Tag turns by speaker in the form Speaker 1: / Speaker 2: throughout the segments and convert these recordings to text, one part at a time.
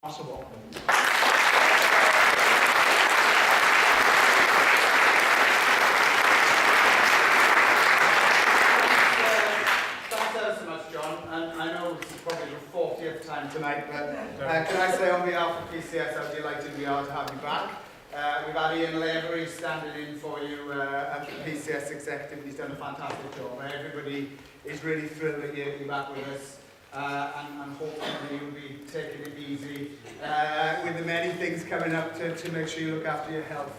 Speaker 1: possible. Thanks ever so much, John. And I know it's probably the 40th time tonight, but can I say on behalf of PCS how delighted we are to have you back. We've had Ian Lavery standing in for you at the PCS Executive. He's done a fantastic job. Everybody is really thrilled that you're back with us. And hopefully you'll be taking it easy with the many things coming up to make sure you look after your health.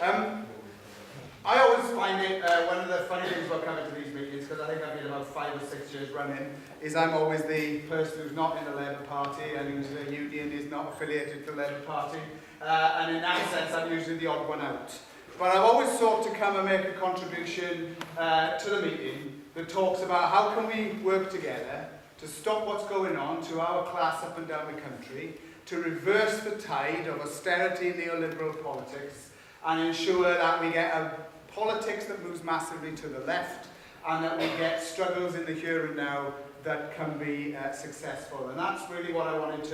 Speaker 1: I always find it, one of the funny things about coming to these meetings, because I think I've been about 5 or 6 years running, is I'm always the person who's not in the Labour Party and whose union is not affiliated to the Labour Party. And in that sense, I'm usually the odd one out. But I've always sought to come and make a contribution to the meeting that talks about how can we work together to stop what's going on to our class up and down the country, to reverse the tide of austerity and neoliberal politics, and ensure that we get a politics that moves massively to the left, and that we get struggles in the here and now that can be successful. And that's really what I wanted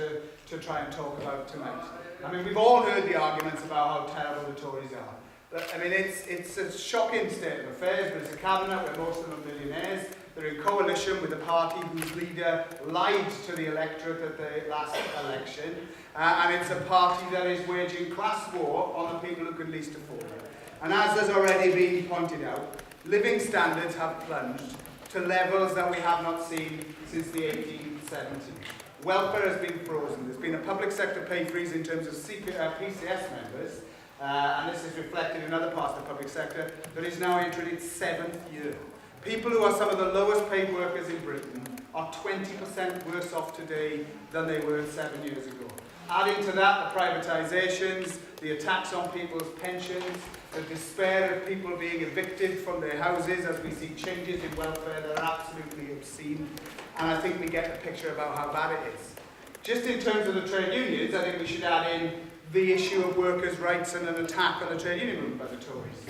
Speaker 1: to try and talk about tonight. I mean, we've all heard the arguments about how terrible the Tories are. But, I mean, it's a shocking state of affairs, but it's a cabinet where most of them are millionaires. They're in coalition with a party whose leader lied to the electorate at the last election. And it's a party that is waging class war on the people who can least afford it. And as has already been pointed out, living standards have plunged to levels that we have not seen since the 1870s. Welfare has been frozen. There's been a public sector pay freeze in terms of PCS members, and this is reflected in other parts of the public sector, that is now entering its 7th year. People who are some of the lowest paid workers in Britain are 20% worse off today than they were 7 years ago. Adding to that, the privatisations, the attacks on people's pensions, the despair of people being evicted from their houses as we see changes in welfare that are absolutely obscene. And I think we get a picture about how bad it is. Just in terms of the trade unions, I think we should add in the issue of workers' rights and an attack on the trade union movement by the Tories.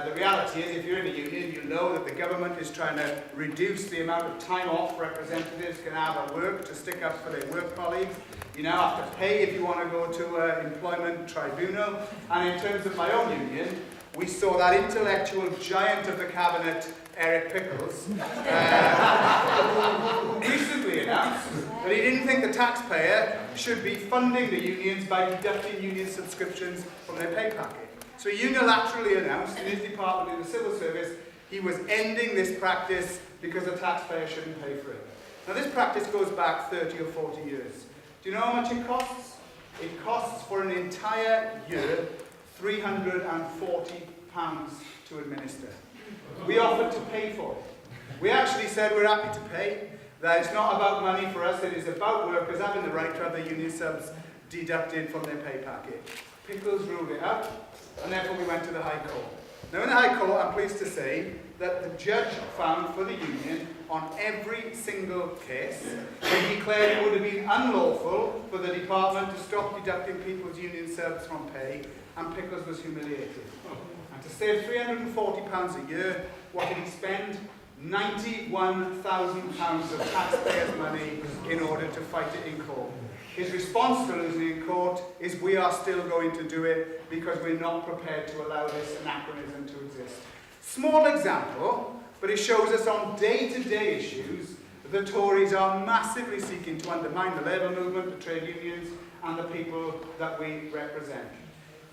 Speaker 1: The reality is, if you're in a union, you know that the government is trying to reduce the amount of time off representatives can have at work to stick up for their work colleagues. You now have to pay if you want to go to an employment tribunal. And in terms of my own union, we saw that intellectual giant of the cabinet, Eric Pickles, recently announced that he didn't think the taxpayer should be funding the unions by deducting union subscriptions from their pay packet. So he unilaterally announced in his department in the civil service he was ending this practice because the taxpayer shouldn't pay for it. Now this practice goes back 30 or 40 years. Do you know how much it costs? It costs for an entire year £340 to administer. We offered to pay for it. We actually said we're happy to pay, that it's not about money for us, it is about workers having the right to have their union subs deducted from their pay packet. Pickles ruled it out, and therefore we went to the High Court. Now in the High Court, I'm pleased to say that the judge found for the union on every single case, he declared it would have been unlawful for the department to stop deducting people's union subs from pay, and Pickles was humiliated. And to save £340 a year, what did he spend? £91,000 of taxpayers' money in order to fight it in court. His response to losing in court is we are still going to do it because we're not prepared to allow this anachronism to exist. Small example, but it shows us on day-to-day issues the Tories are massively seeking to undermine the labour movement, the trade unions, and the people that we represent.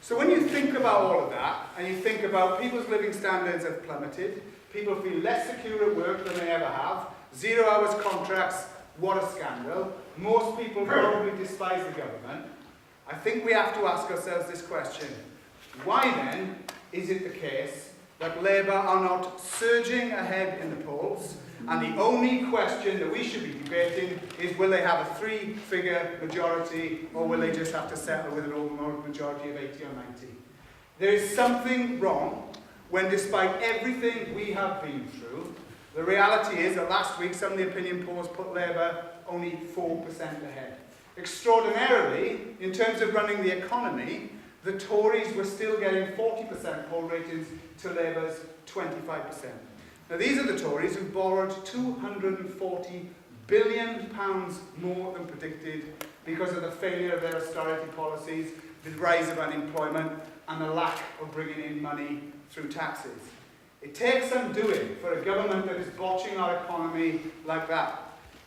Speaker 1: So when you think about all of that, and you think about people's living standards have plummeted, people feel less secure at work than they ever have, 0 hours contracts, what a scandal. Most people probably despise the government. I think we have to ask ourselves this question. Why then is it the case that Labour are not surging ahead in the polls, and the only question that we should be debating is will they have a 3-figure majority, or will they just have to settle with an overwhelming majority of 80 or 90? There is something wrong when, despite everything we have been through, the reality is that last week some of the opinion polls put Labour only 4% ahead. Extraordinarily, in terms of running the economy, the Tories were still getting 40% poll ratings to Labour's 25%. Now these are the Tories who borrowed £240 billion pounds more than predicted because of the failure of their austerity policies, the rise of unemployment, and the lack of bringing in money through taxes. It takes some doing for a government that is botching our economy like that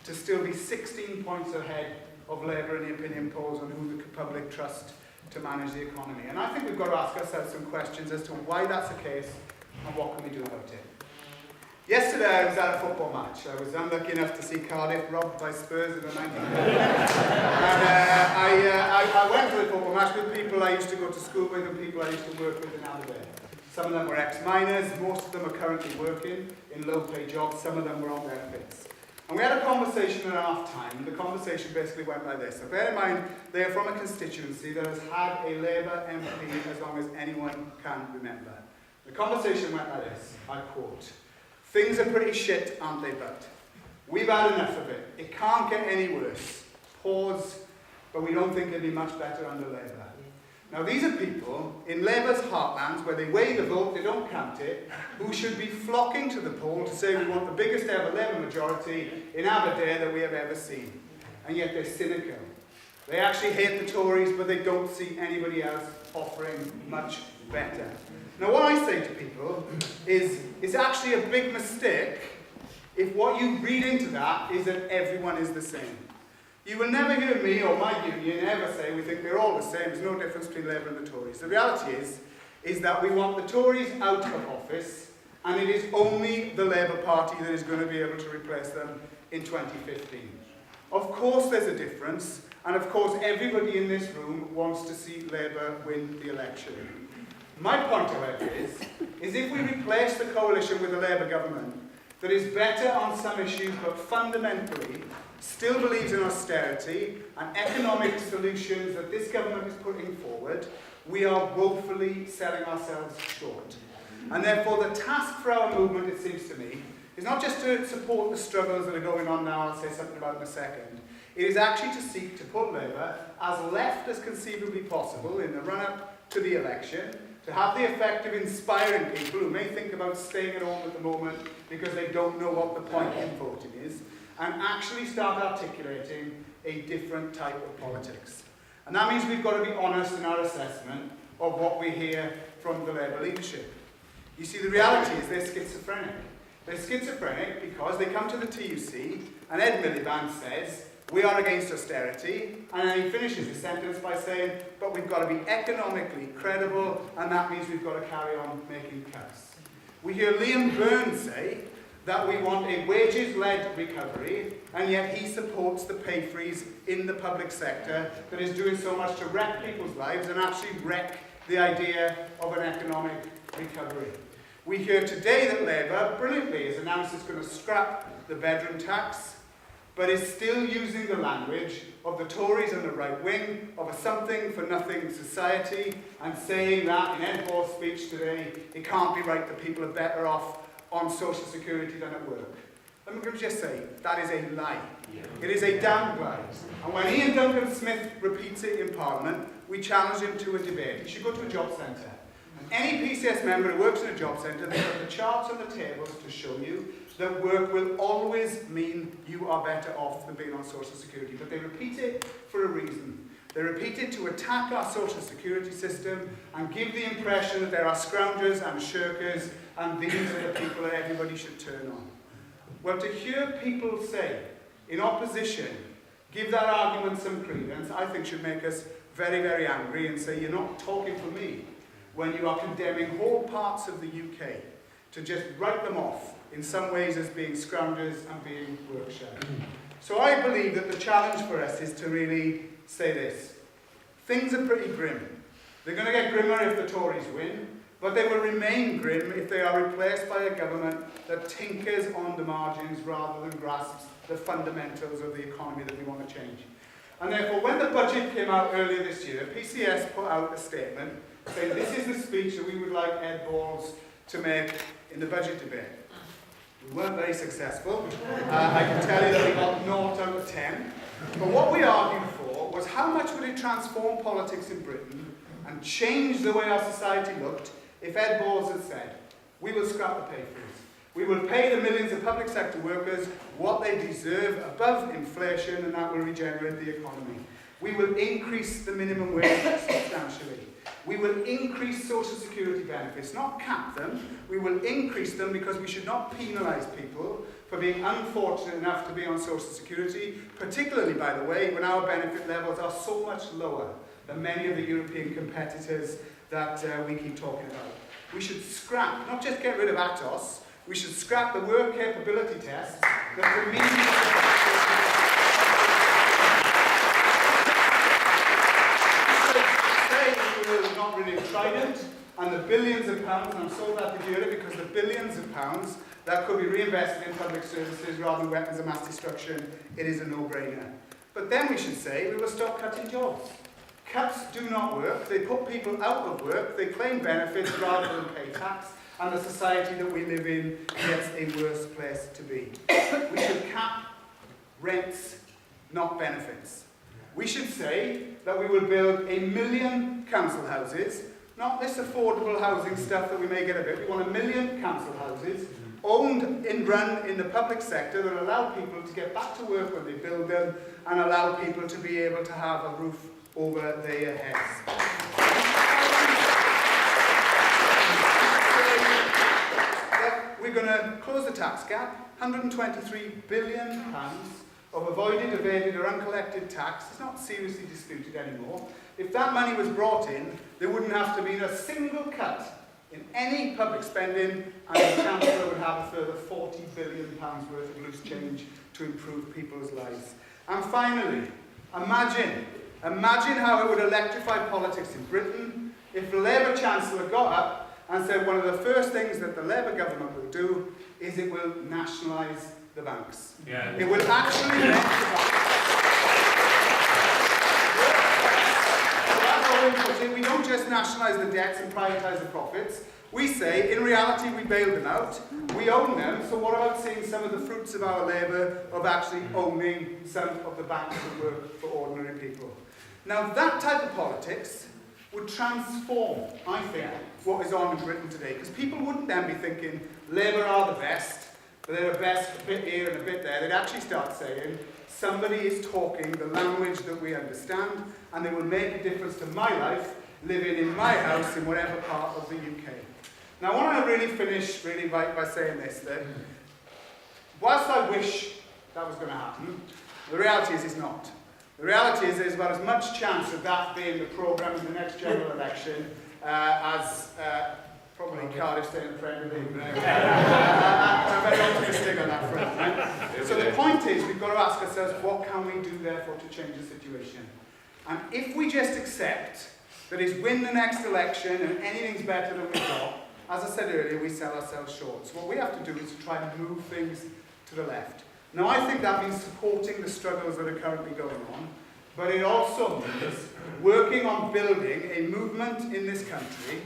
Speaker 1: to still be 16 points ahead of Labour in the opinion polls on who the public trust to manage the economy. And I think we've got to ask ourselves some questions as to why that's the case and what can we do about it. Yesterday I was at a football match. I was unlucky enough to see Cardiff robbed by Spurs in the 1990s. And I went to the football match with people I used to go to school with and people I used to work with in Aberdeen. Some of them were ex-miners, most of them are currently working in low-paid jobs, some of them were on benefits. And we had a conversation at half-time, and the conversation basically went like this. So bear in mind, they are from a constituency that has had a Labour MP as long as anyone can remember. The conversation went like this, I quote, "Things are pretty shit, aren't they, but? We've had enough of it. It can't get any worse. Pause, but we don't think it'll be much better under Labour." Now these are people in Labour's heartlands where they weigh the vote, they don't count it, who should be flocking to the poll to say we want the biggest ever Labour majority in Aberdeen that we have ever seen. And yet they're cynical. They actually hate the Tories, but they don't see anybody else offering much better. Now what I say to people is it's actually a big mistake if what you read into that is that everyone is the same. You will never hear me or my union ever say we think they're all the same, there's no difference between Labour and the Tories. The reality is that we want the Tories out of office, and it is only the Labour Party that is going to be able to replace them in 2015. Of course there's a difference, and of course everybody in this room wants to see Labour win the election. My point, however, is if we replace the coalition with a Labour government that is better on some issues but fundamentally still believes in austerity and economic solutions that this government is putting forward, we are woefully selling ourselves short. And therefore the task for our movement, it seems to me, is not just to support the struggles that are going on now, I'll say something about in a second. It is actually to seek to put Labour as left as conceivably possible in the run-up to the election, to have the effect of inspiring people who may think about staying at home at the moment because they don't know what the point in voting is, and actually start articulating a different type of politics. And that means we've got to be honest in our assessment of what we hear from the Labour leadership. You see, the reality is they're schizophrenic. They're schizophrenic because they come to the TUC and Ed Miliband says, we are against austerity, and then he finishes his sentence by saying, but we've got to be economically credible, and that means we've got to carry on making cuts. We hear Liam Byrne say that we want a wages-led recovery, and yet he supports the pay freeze in the public sector that is doing so much to wreck people's lives and actually wreck the idea of an economic recovery. We hear today that Labour, brilliantly, has announced it's going to scrap the bedroom tax, but is still using the language of the Tories and the right wing of a something-for-nothing society, and saying that, in Ed Hall's speech today, it can't be right that people are better off on social security than at work. Let me just say, that is a lie. It is a damned lie. And when Ian Duncan Smith repeats it in Parliament, we challenge him to a debate. He should go to a job centre. And any PCS member who works in a job centre, they have the charts on the tables to show you that work will always mean you are better off than being on social security. But they repeat it for a reason. They repeat it to attack our social security system and give the impression that there are scroungers and shirkers and these are the people that everybody should turn on. Well, to hear people say, in opposition, give that argument some credence, I think should make us very, very angry and say, you're not talking for me, when you are condemning whole parts of the UK to just write them off in some ways as being scroungers and being work sharing. So I believe that the challenge for us is to really say this. Things are pretty grim. They're going to get grimmer if the Tories win, but they will remain grim if they are replaced by a government that tinkers on the margins rather than grasps the fundamentals of the economy that we want to change. And therefore, when the budget came out earlier this year, PCS put out a statement saying this is the speech that we would like Ed Balls to make in the budget debate. We weren't very successful. I can tell you that we got 0 out of 10. But what we argued for was how much would it transform politics in Britain and change the way our society looked if Ed Balls had said, we will scrap the pay freeze. We will pay the millions of public sector workers what they deserve above inflation, and that will regenerate the economy. We will increase the minimum wage substantially. We will increase social security benefits, not cap them. We will increase them because we should not penalise people for being unfortunate enough to be on social security, particularly, by the way, when our benefit levels are so much lower than many of the European competitors that we keep talking about. We should scrap, not just get rid of ATOS, we should scrap the work capability tests that not really Trident, and the billions of pounds, and I'm so glad to hear it, because the billions of pounds that could be reinvested in public services rather than weapons of mass destruction, it is a no-brainer. But then we should say we will stop cutting jobs. Cuts do not work. They put people out of work, they claim benefits rather than pay tax, and the society that we live in gets a worse place to be. We should cap rents, not benefits. We should say that we will build 1 million council houses, not this affordable housing stuff that we may get a bit. We want 1 million council houses, owned and run in the public sector, that allow people to get back to work when they build them, and allow people to be able to have a roof over their heads. We're going to close the tax gap, £123 billion of avoided, evaded or uncollected tax. It's not seriously disputed anymore. If that money was brought in, there wouldn't have to be a single cut in any public spending, and the Chancellor would have a further £40 billion worth of loose change to improve people's lives. And finally, imagine how it would electrify politics in Britain if the Labour Chancellor got up and said one of the first things that the Labour government will do is it will nationalise the banks. Yeah. It will actually make the banks. We don't just nationalise the debts and privatise the profits. We say, in reality, we bail them out, we own them, so what about seeing some of the fruits of our labour of actually owning some of the banks that work for ordinary people? Now, that type of politics would transform, I think, what is on in Britain today, because people wouldn't then be thinking, Labour are the best, they're the best a bit here and a bit there. They'd actually start saying, somebody is talking the language that we understand, and they will make a difference to my life, living in my house in whatever part of the UK. Now, I want to really finish by saying this, that whilst I wish that was going to happen, the reality is it's not. The reality is there's about as much chance of that being the programme in the next general election as probably Cardiff staying a friend of me. I'm very optimistic on that front. Right? So the point is, we've got to ask ourselves, what can we do therefore to change the situation? And if we just accept that is win the next election and anything's better than we got, as I said earlier, we sell ourselves short. So what we have to do is to try and move things to the left. Now, I think that means supporting the struggles that are currently going on, but it also means working on building a movement in this country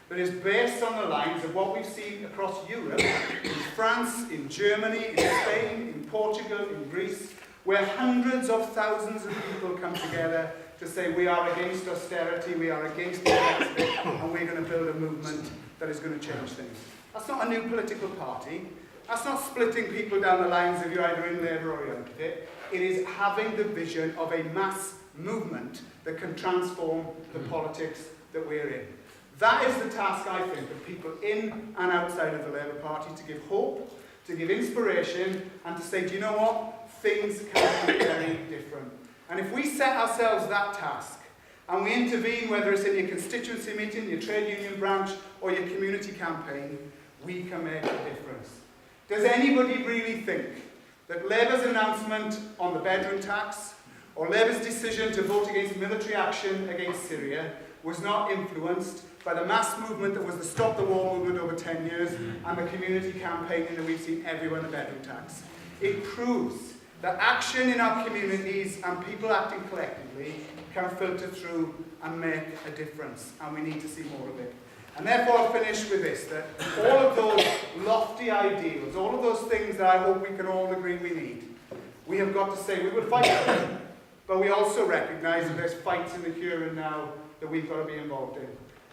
Speaker 1: that is based on the lines of what we've seen across Europe, in France, in Germany, in Spain, in Portugal, in Greece, where hundreds of thousands of people come together to say we are against austerity, we are against Brexit, and we're going to build a movement that is going to change things. That's not a new political party. That's not splitting people down the lines of you're either in Labour or you're out of it. It is having the vision of a mass movement that can transform the politics that we're in. That is the task, I think, of people in and outside of the Labour Party, to give hope, to give inspiration, and to say, do you know what? Things can be very different. And if we set ourselves that task, and we intervene, whether it's in your constituency meeting, your trade union branch, or your community campaign, we can make a difference. Does anybody really think that Labour's announcement on the bedroom tax, or Labour's decision to vote against military action against Syria, was not influenced by the mass movement that was the Stop the War movement over 10 years, and the community campaigning that we've seen everywhere in the bedroom tax? It proves that action in our communities and people acting collectively can filter through and make a difference, and we need to see more of it. And therefore I'll finish with this, that all of those lofty ideals, all of those things that I hope we can all agree we need, we have got to say we will fight for them, but we also recognise that there's fights in the here and now that we've got to be involved in.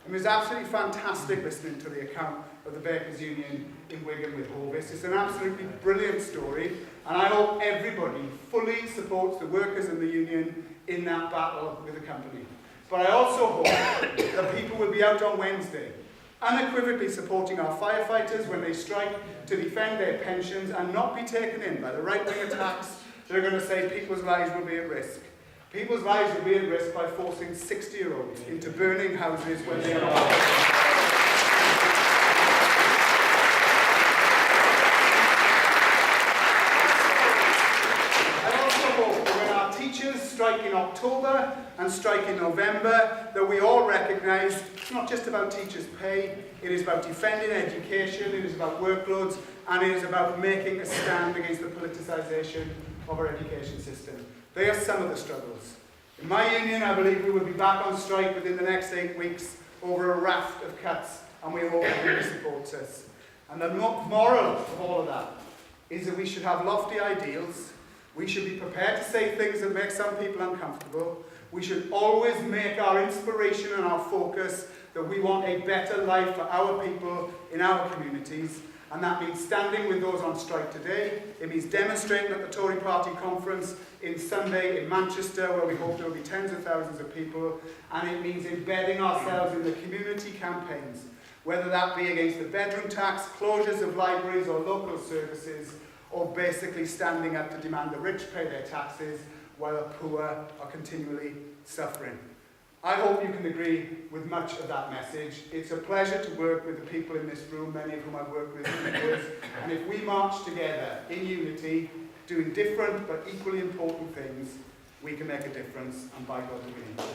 Speaker 1: It was absolutely fantastic listening to the account of the Bakers Union in Wigan with Hovis. It's an absolutely brilliant story, and I hope everybody fully supports the workers and the union in that battle with the company. But I also hope that people will be out on Wednesday, unequivocally supporting our firefighters when they strike to defend their pensions and not be taken in by the right-wing attacks that are going to say people's lives will be at risk. People's lives will be at risk by forcing 60-year-olds into burning houses when they are not. I also hope that when our teachers strike in October and strike in November, that we all recognise it's not just about teachers' pay, it is about defending education, it is about workloads, and it is about making a stand against the politicisation of our education system. They are some of the struggles. In my union, I believe we will be back on strike within the next 8 weeks over a raft of cuts, and we hope everybody supports us. And the moral of all of that is that we should have lofty ideals. We should be prepared to say things that make some people uncomfortable. We should always make our inspiration and our focus that we want a better life for our people in our communities. And that means standing with those on strike today. It means demonstrating at the Tory Party conference in Sunday in Manchester, where we hope there will be tens of thousands of people. And it means embedding ourselves in the community campaigns, whether that be against the bedroom tax, closures of libraries or local services, or basically standing up to demand the rich pay their taxes while the poor are continually suffering. I hope you can agree with much of that message. It's a pleasure to work with the people in this room, many of whom I've worked with for years. And if we march together in unity, doing different but equally important things, we can make a difference, and by God, we will.